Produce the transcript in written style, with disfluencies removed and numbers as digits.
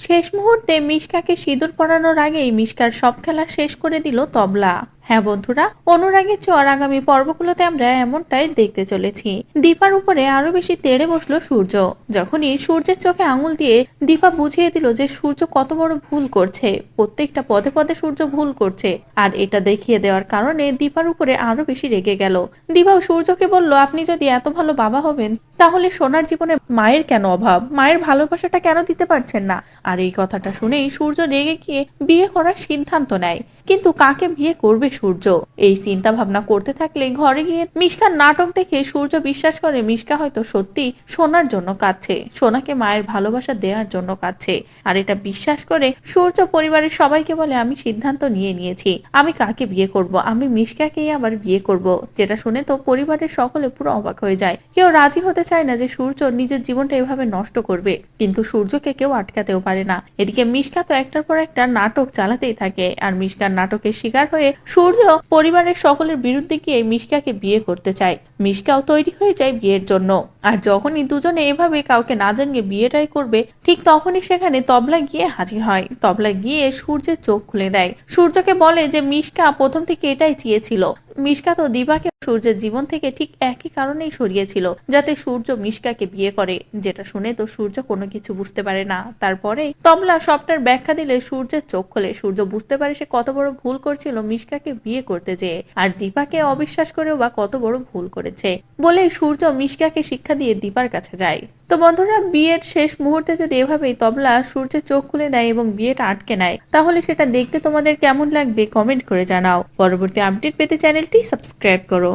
শেষ মুহূর্তে মিশকাকে সিঁদুর পরানোর আগেই মিশকার সব খেলা শেষ করে দিল তবলা। হ্যাঁ বন্ধুরা, অনুরাগের ছোঁয়ার আগামী পর্বগুলোতে আমরা এমনটাই দেখতে চলেছি। দীপার উপরে আরো বেশি তেড়ে বসলো সূর্য। যখনই সূর্যের চোখে আঙুল দিয়ে দীপা বুঝিয়ে দিল যে সূর্য কত বড় ভুল করছে, প্রত্যেকটা পদে পদে সূর্য ভুল করছে, আর এটা দেখিয়ে দেওয়ার কারণে দীপার উপরে আরো বেশি রেগে গেল। দীপাও সূর্যকে বলল, আপনি যদি এত ভালো বাবা হবেন তাহলে সোনার জীবনে মায়ের কেন অভাব, মায়ের ভালোবাসাটা কেন দিতে পারছেন না? আর এই কথাটা শুনেই সূর্য রেগে গিয়ে বিয়ে করার সিদ্ধান্ত নেয়। কিন্তু কাকে বিয়ে করবে সূর্য? এই চিন্তা ভাবনা করতে থাকলে ঘরে গিয়ে মিশকার নাটক দেখে সূর্য বিশ্বাস করে মিশকা হয়তো সত্যি সোনার জন্য কাঁদছে, সোনাকে মায়ের ভালোবাসা দেওয়ার জন্য কাঁদছে। আর এটা বিশ্বাস করে সূর্য পরিবারের সবাইকে বলে, আমি সিদ্ধান্ত নিয়ে নিয়েছি, আমি কাকে বিয়ে করব, আমি মিশকাকেই আবার বিয়ে করব। যেটা শুনে তো পরিবারের সকলে পুরো অবাক হয়ে যায়। কেউ রাজি হতে চায় না যে সূর্য নিজের জীবনটা এভাবে নষ্ট করবে, কিন্তু সূর্যকে কেউ আটকাতেও পারে না। এদিকে মিশকা তো একটার পর একটা নাটক চালাতেই থাকে, আর মিশকার নাটকের শিকার হয়ে সূর্য পরিবারের সকলের বিরুদ্ধে গিয়ে মিশকাকে বিয়ে করতে চায়। মিশকাও তৈরি হয়ে যায় বিয়ের জন্য। আর যখনই দুজনে এভাবে কাউকে না জানিয়ে বিয়েটাই করবে, ঠিক তখনই সেখানে তবলা গিয়ে হাজির হয়। তবলা গিয়ে সূর্যের চোখ খুলে দেয়, সূর্যকে বলে যে মিশকা প্রথম থেকে এটাই চেয়েছিল। মিশকা তো দিবাকে সূর্যের জীবন থেকে ঠিক একই কারণেই সরিয়েছিল, যাতে সূর্য মিশকাকে বিয়ে করে। যেটা শুনে তো সূর্য কোনো কিছু বুঝতে পারে না। তারপরে তবলা সবটার ব্যাখ্যা দিলে সূর্যের চোখ খোলে। সূর্য বুঝতে পারে সে কত বড় ভুল করছিল মিশকাকে বিয়ে করতে যেয়ে, আর দীপাকে অবিশ্বাস করেও বা কত বড় ভুল করেছে। বলেই সূর্য মিশকাকে শিক্ষা দিয়ে দীপার কাছে যায়। তো বন্ধুরা, বিয়ের শেষ মুহূর্তে যদি এভাবেই তবলা সূর্যের চোখ খুলে দেয় এবং বিয়েটা আটকে নেয়, তাহলে সেটা দেখতে তোমাদের কেমন লাগবে কমেন্ট করে জানাও। পরবর্তী আপডেট পেতে চ্যানেলটি সাবস্ক্রাইব করো।